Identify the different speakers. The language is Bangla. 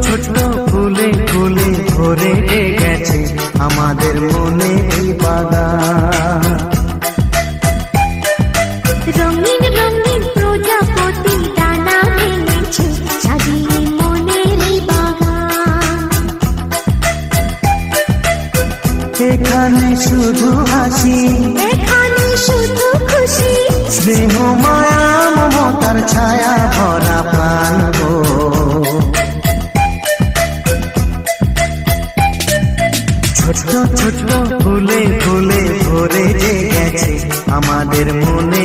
Speaker 1: ছোট্ট ফুলে ফুলে ভরে গেছে আমাদের মনে এই বাগান।
Speaker 2: রঙিন রঙিন প্রজাপতি ডানা মেলেছে সাজিয়ে মনের এই বাগান।
Speaker 1: এখানে শুধু হাসি,
Speaker 2: এখানে শুধু খুশি,
Speaker 1: স্নেহ মায়া মমতার ছায়া ভরা প্রাণ গো। ছোট্ট ছোট্ট ফুলে ফুলে ভরে গেছে আমাদের মনে